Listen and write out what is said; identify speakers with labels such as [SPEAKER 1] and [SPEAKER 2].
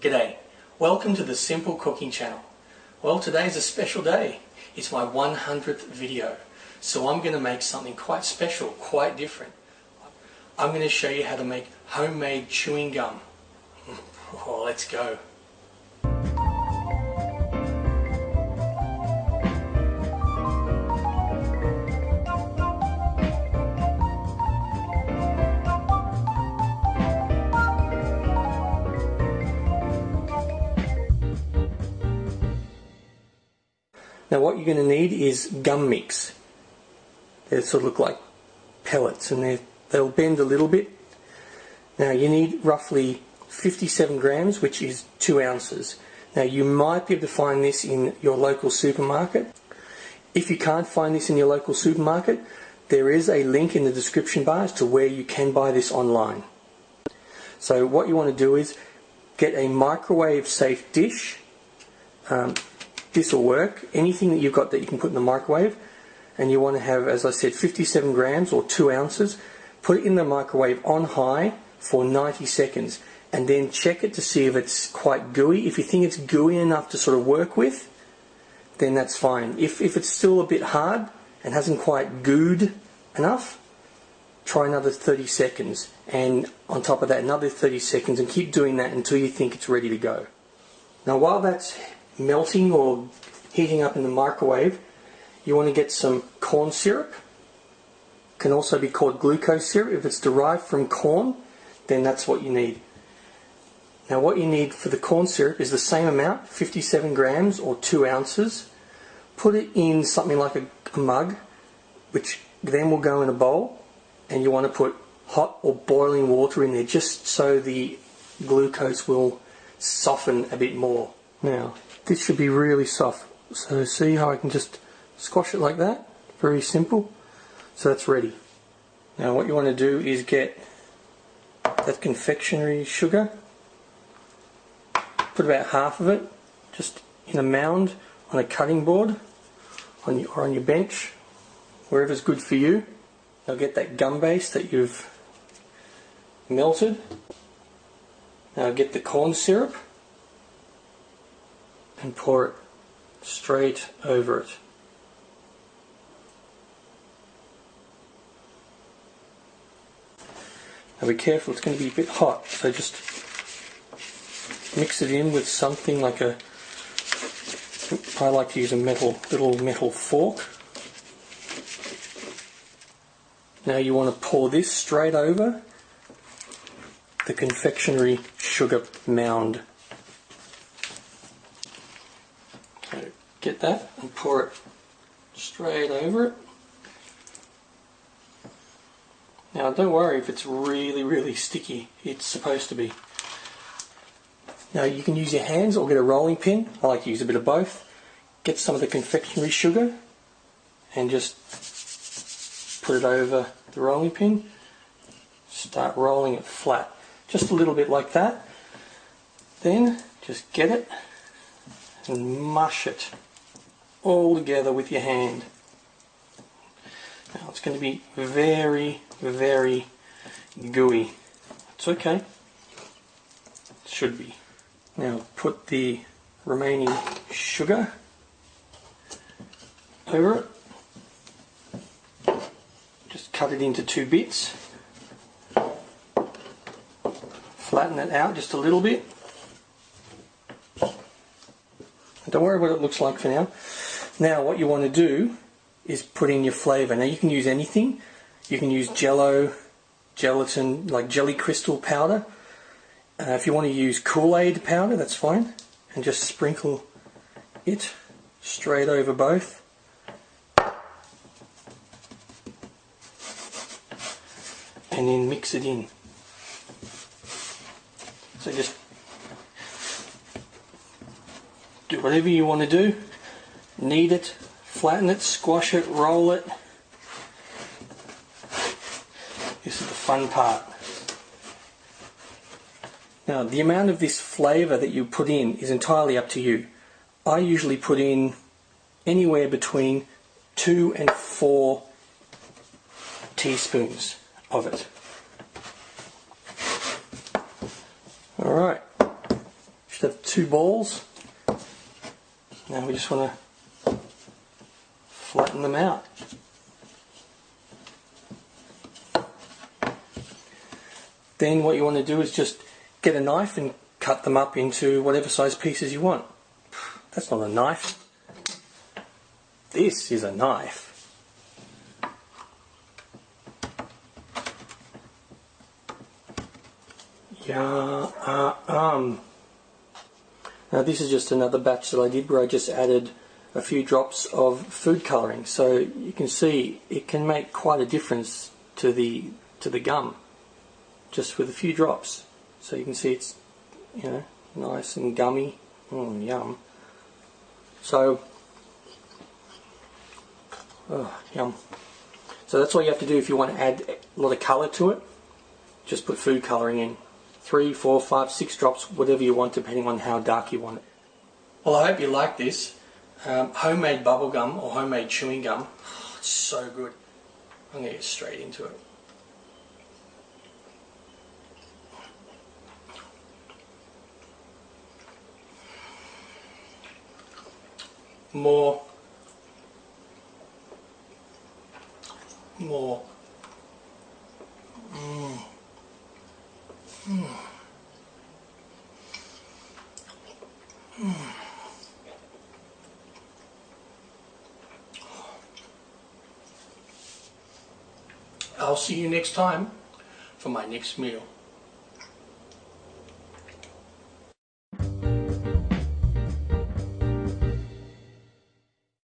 [SPEAKER 1] G'day, welcome to the Simple Cooking channel. Well, today's a special day. It's my 100th video, so I'm going to make something quite special, quite different. I'm going to show you how to make homemade chewing gum. Oh, let's go. Now what you're going to need is gum mix. They sort of look like pellets and they'll bend a little bit. Now you need roughly 57 grams, which is 2 ounces. Now you might be able to find this in your local supermarket. If you can't find this in your local supermarket, there is a link in the description bar as to where you can buy this online. So what you want to do is get a microwave safe dish. This will work. Anything that you've got that you can put in the microwave, and you want to have, as I said, 57 grams or 2 ounces. Put it in the microwave on high for 90 seconds and then check it to see if it's quite gooey. If you think it's gooey enough to sort of work with, then that's fine. If it's still a bit hard and hasn't quite gooed enough, try another 30 seconds, and on top of that another 30 seconds, and keep doing that until you think it's ready to go. Now while that's melting or heating up in the microwave, you want to get some corn syrup. Can also be called glucose syrup. If it's derived from corn, then that's what you need. Now what you need for the corn syrup is the same amount, 57 grams or 2 ounces. Put it in something like a mug, which then will go in a bowl, and you want to put hot or boiling water in there just so the glucose will soften a bit more. Now this should be really soft, so see how I can just squash it like that? Very simple. So that's ready. Now what you want to do is get that confectionery sugar, put about half of it just in a mound on a cutting board or on your bench, wherever's good for you. Now get that gum base that you've melted. Now get the corn syrup and pour it straight over it. Now be careful, it's going to be a bit hot, so just mix it in with something like I like to use a little metal fork. Now you want to pour this straight over the confectionery sugar mound. So get that and pour it straight over it. Now don't worry if it's really sticky, it's supposed to be. Now you can use your hands or get a rolling pin. I like to use a bit of both. Get some of the confectionery sugar and just put it over the rolling pin. Start rolling it flat, just a little bit like that. Then just get it and mush it all together with your hand. Now it's going to be very gooey. It's okay. It should be. Now put the remaining sugar over it. Just cut it into 2 bits. Flatten it out just a little bit. Don't worry what it looks like for now. Now what you want to do is put in your flavour. Now you can use anything. You can use Jello, gelatin, like jelly crystal powder. If you want to use Kool-Aid powder, that's fine. And just sprinkle it straight over both. And then mix it in. So just do whatever you want to do. Knead it, flatten it, squash it, roll it. This is the fun part. Now the amount of this flavour that you put in is entirely up to you. I usually put in anywhere between 2 and 4 teaspoons of it. Alright, should 2 balls. Now we just want to flatten them out. Then what you want to do is just get a knife and cut them up into whatever size pieces you want. That's not a knife. This is a knife. Now this is just another batch that I did where I just added a few drops of food colouring. So you can see it can make quite a difference to the gum, just with a few drops. So you can see it's, you know, nice and gummy. Yum. So, yum. So that's all you have to do if you want to add a lot of colour to it. Just put food colouring in. 3, 4, 5, 6 drops, whatever you want, depending on how dark you want it. Well, I hope you like this. Homemade bubble gum or homemade chewing gum. Oh, it's so good. I'm going to get straight into it. More. I'll see you next time for my next meal.